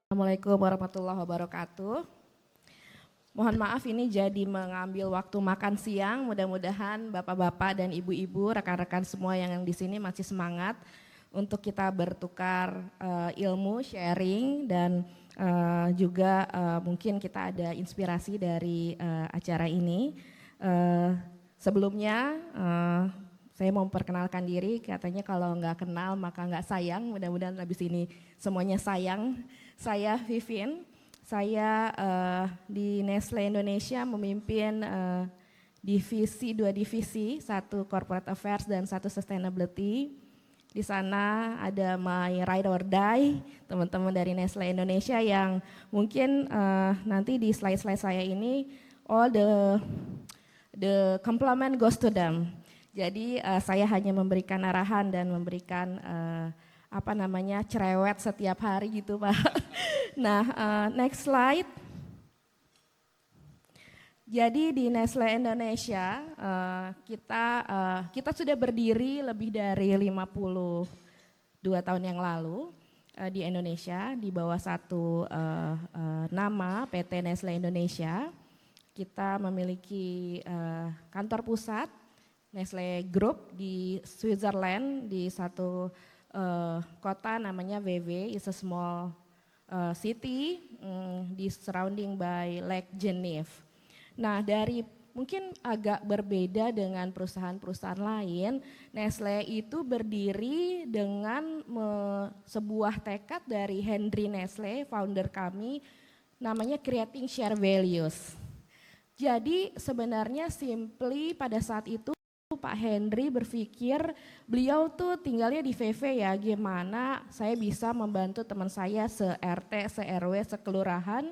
Assalamualaikum warahmatullahi wabarakatuh. Mohon maaf ini jadi mengambil waktu makan siang. Mudah-mudahan bapak-bapak dan ibu-ibu, rekan-rekan semua yang di sini masih semangat untuk kita bertukar ilmu, sharing dan juga mungkin kita ada inspirasi dari acara ini. Sebelumnya saya mau memperkenalkan diri, katanya kalau nggak kenal maka nggak sayang, mudah-mudahan habis ini semuanya sayang. Saya Vivin, saya di Nestle Indonesia memimpin dua divisi, satu Corporate Affairs dan satu Sustainability. Di sana ada my ride or die, teman-teman dari Nestle Indonesia yang mungkin nanti di slide-slide saya ini all the compliment goes to them. Jadi saya hanya memberikan arahan dan memberikan cerewet setiap hari gitu Pak. Nah, next slide. Jadi di Nestle Indonesia kita sudah berdiri lebih dari 52 tahun yang lalu di Indonesia di bawah satu nama PT Nestle Indonesia. Kita memiliki kantor pusat Nestle Group di Switzerland di satu kota namanya VW, is a small city di surrounding by Lake Genève. Nah, dari mungkin agak berbeda dengan perusahaan-perusahaan lain, Nestle itu berdiri dengan sebuah tekad dari Henry Nestle, founder kami, namanya creating share values. Jadi sebenarnya simply pada saat itu Pak Henry berpikir beliau tuh tinggalnya di VV ya, gimana saya bisa membantu teman saya se-RT, se-RW, sekelurahan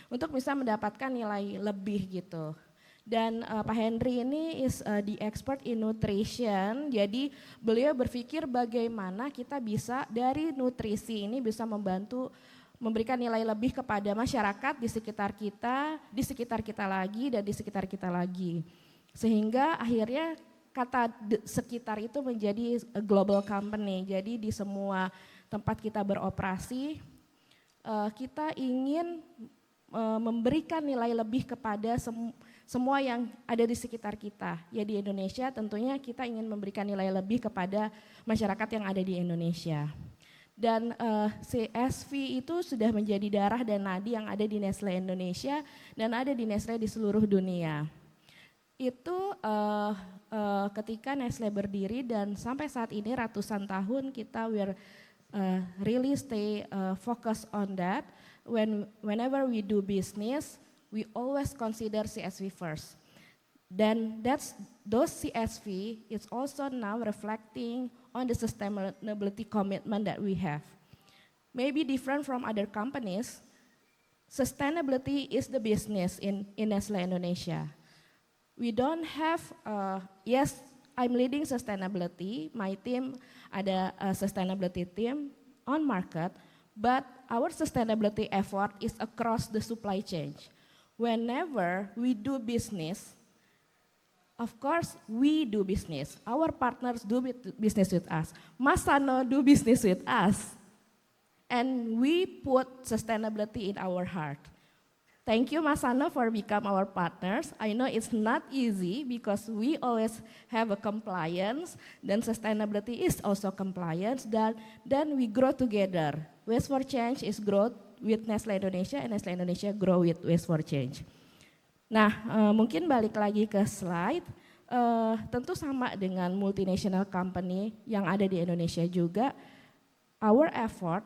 untuk bisa mendapatkan nilai lebih gitu. Dan Pak Henry ini is the expert in nutrition, jadi beliau berpikir bagaimana kita bisa dari nutrisi ini bisa membantu memberikan nilai lebih kepada masyarakat di sekitar kita lagi dan di sekitar kita lagi. Sehingga akhirnya kata sekitar itu menjadi global company. Jadi di semua tempat kita beroperasi, kita ingin memberikan nilai lebih kepada semua yang ada di sekitar kita. Ya di Indonesia tentunya kita ingin memberikan nilai lebih kepada masyarakat yang ada di Indonesia. Dan CSV itu sudah menjadi darah dan nadi yang ada di Nestle Indonesia dan ada di Nestle di seluruh dunia. Itu ketika Nestle berdiri dan sampai saat ini ratusan tahun kita really stay focus on that. Whenever we do business, we always consider CSV first. Then those CSV is also now reflecting on the sustainability commitment that we have. Maybe different from other companies, sustainability is the business in Nestle Indonesia. We don't have, yes, I'm leading sustainability, my team ada sustainability team on market, but our sustainability effort is across the supply chain. Whenever we do business, of course we do business, our partners do business with us, Masano do business with us, and we put sustainability in our heart. Thank you Masano for become our partners. I know it's not easy because we always have a compliance, then sustainability is also compliance, then we grow together. Waste for Change is growth with Nestle Indonesia and Nestle Indonesia grow with Waste for Change. Nah mungkin balik lagi ke slide, tentu sama dengan multinational company yang ada di Indonesia juga, our effort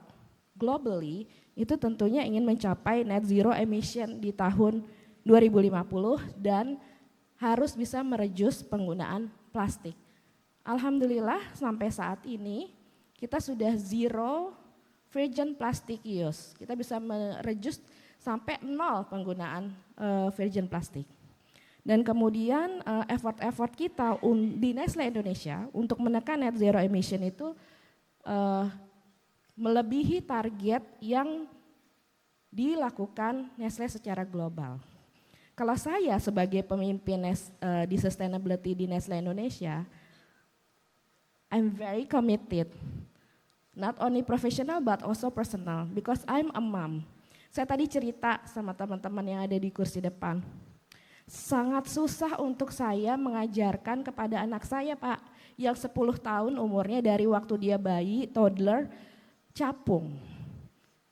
globally itu tentunya ingin mencapai net zero emission di tahun 2050 dan harus bisa mereduce penggunaan plastik. Alhamdulillah sampai saat ini kita sudah zero virgin plastic use. Kita bisa mereduce sampai 0 penggunaan virgin plastik. Dan kemudian effort kita di Nestle Indonesia untuk menekan net zero emission itu melebihi target yang dilakukan Nestle secara global. Kalau saya sebagai pemimpin di sustainability di Nestle Indonesia, I'm very committed, not only professional but also personal, because I'm a mom. Saya tadi cerita sama teman-teman yang ada di kursi depan. Sangat susah untuk saya mengajarkan kepada anak saya, Pak, yang 10 tahun umurnya dari waktu dia bayi, toddler, capung.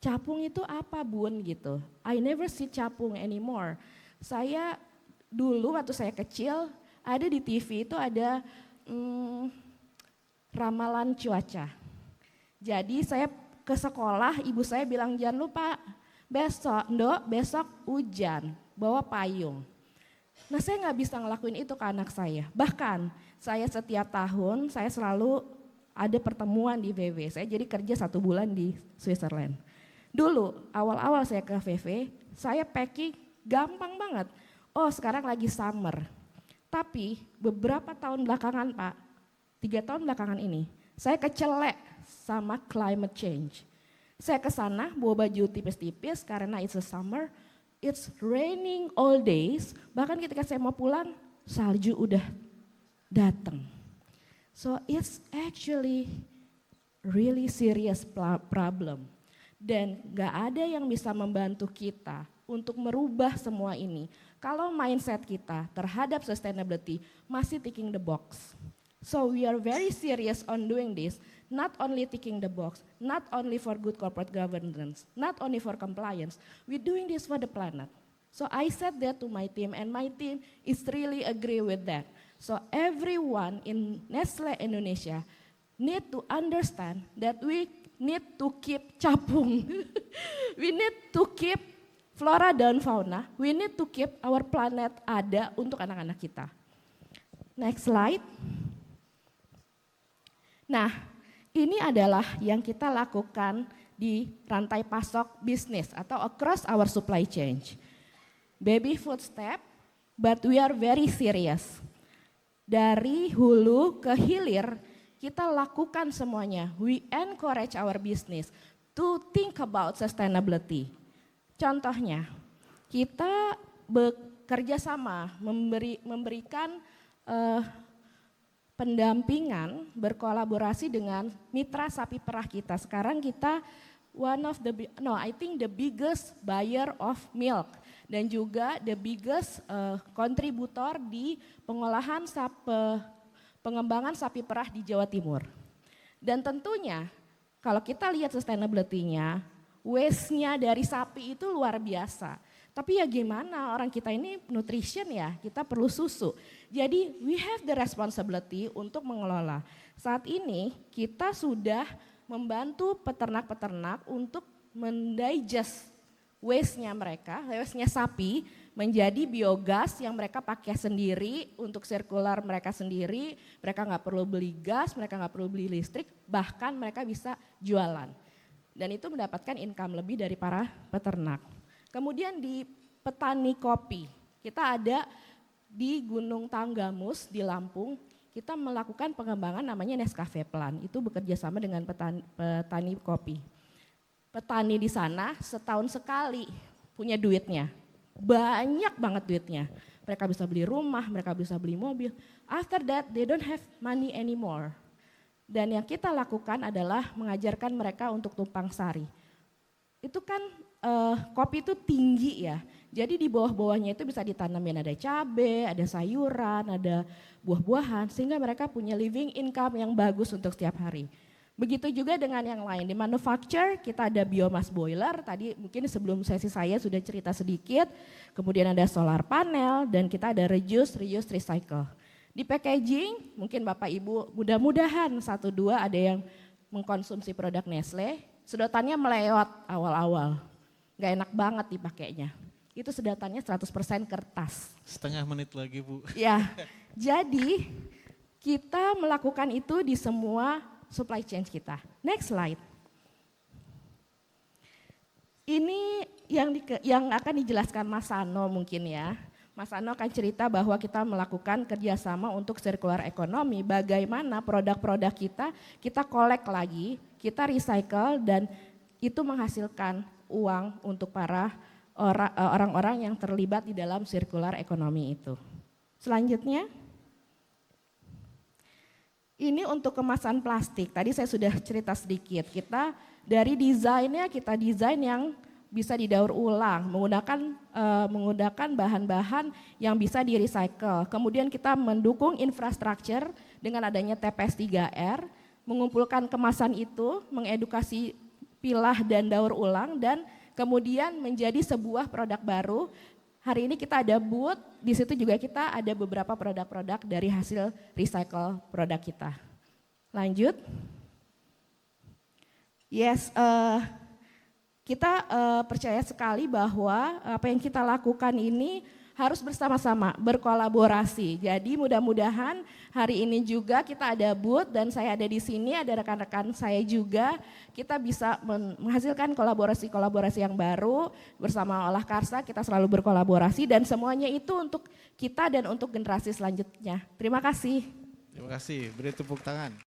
Capung itu apa, Bun, gitu. I never see capung anymore. Saya dulu waktu saya kecil, ada di TV itu ada ramalan cuaca. Jadi saya ke sekolah, ibu saya bilang, jangan lupa besok hujan, bawa payung. Nah, saya nggak bisa ngelakuin itu ke anak saya. Bahkan saya setiap tahun saya selalu ada pertemuan di VW. Saya jadi kerja 1 bulan di Switzerland. Dulu awal-awal saya ke VW, saya packing gampang banget. Oh, sekarang lagi summer. Tapi beberapa tahun belakangan, Pak, 3 tahun belakangan ini, saya kecelek sama climate change. Saya ke sana bawa baju tipis-tipis karena it's a summer. It's raining all days, bahkan ketika saya mau pulang, salju udah datang. So it's actually really serious problem. Dan gak ada yang bisa membantu kita untuk merubah semua ini. Kalau mindset kita terhadap sustainability masih ticking the box. So we are very serious on doing this, not only ticking the box, not only for good corporate governance, not only for compliance, we're doing this for the planet. So I said that to my team and my team is really agree with that. So everyone in Nestle Indonesia need to understand that we need to keep capung. We need to keep flora dan fauna, we need to keep our planet ada untuk anak-anak kita. Next slide. Nah, ini adalah yang kita lakukan di rantai pasok bisnis atau across our supply chain. Baby food step, but we are very serious. Dari hulu ke hilir, kita lakukan semuanya. We encourage our business to think about sustainability. Contohnya, kita bekerja sama memberikan pendampingan, berkolaborasi dengan mitra sapi perah kita. Sekarang kita I think the biggest buyer of milk dan juga the biggest kontributor di pengolahan pengembangan sapi perah di Jawa Timur. Dan tentunya kalau kita lihat sustainability-nya, waste-nya dari sapi itu luar biasa. Tapi ya gimana, orang kita ini nutrition ya, kita perlu susu. Jadi we have the responsibility untuk mengelola. Saat ini kita sudah membantu peternak-peternak untuk mendigest waste-nya mereka, waste-nya sapi menjadi biogas yang mereka pakai sendiri untuk sirkular mereka sendiri. Mereka nggak perlu beli gas, mereka nggak perlu beli listrik, bahkan mereka bisa jualan. Dan itu mendapatkan income lebih dari para peternak. Kemudian di petani kopi, kita ada di Gunung Tanggamus di Lampung, kita melakukan pengembangan namanya Nescafe Plan, itu bekerja sama dengan petani kopi. Petani di sana setahun sekali punya duitnya, banyak banget duitnya. Mereka bisa beli rumah, mereka bisa beli mobil. After that they don't have money anymore. Dan yang kita lakukan adalah mengajarkan mereka untuk tumpang sari. Itu kan kopi itu tinggi ya, jadi di bawah-bawahnya itu bisa ditanamin ada cabai, ada sayuran, ada buah-buahan, sehingga mereka punya living income yang bagus untuk setiap hari. Begitu juga dengan yang lain, di manufacture kita ada biomass boiler, tadi mungkin sebelum sesi saya sudah cerita sedikit, kemudian ada solar panel, dan kita ada reuse, recycle. Di packaging, mungkin Bapak Ibu mudah-mudahan 1-2 ada yang mengkonsumsi produk Nestle, sedotannya melewat awal-awal. Gak enak banget dipakainya. Itu sedotannya 100% kertas. Setengah menit lagi Bu. Ya, jadi kita melakukan itu di semua supply chain kita. Next slide. Ini yang akan dijelaskan Mas Sano mungkin ya. Mas Sano akan cerita bahwa kita melakukan kerjasama untuk circular economy. Bagaimana produk-produk kita collect lagi, kita recycle dan itu menghasilkan uang untuk para orang-orang yang terlibat di dalam circular economy itu. Selanjutnya, ini untuk kemasan plastik. Tadi saya sudah cerita sedikit. Kita dari desainnya kita desain yang bisa didaur ulang menggunakan bahan-bahan yang bisa di-recycle. Kemudian kita mendukung infrastruktur dengan adanya TPS 3R, mengumpulkan kemasan itu, mengedukasi pilah dan daur ulang, dan kemudian menjadi sebuah produk baru. Hari ini kita ada booth, di situ juga kita ada beberapa produk-produk dari hasil recycle produk kita. Lanjut. Yes, kita percaya sekali bahwa apa yang kita lakukan ini harus bersama-sama, berkolaborasi. Jadi mudah-mudahan hari ini juga kita ada booth dan saya ada di sini, ada rekan-rekan saya juga. Kita bisa menghasilkan kolaborasi-kolaborasi yang baru bersama Olah Karsa, kita selalu berkolaborasi dan semuanya itu untuk kita dan untuk generasi selanjutnya. Terima kasih. Terima kasih, beri tepuk tangan.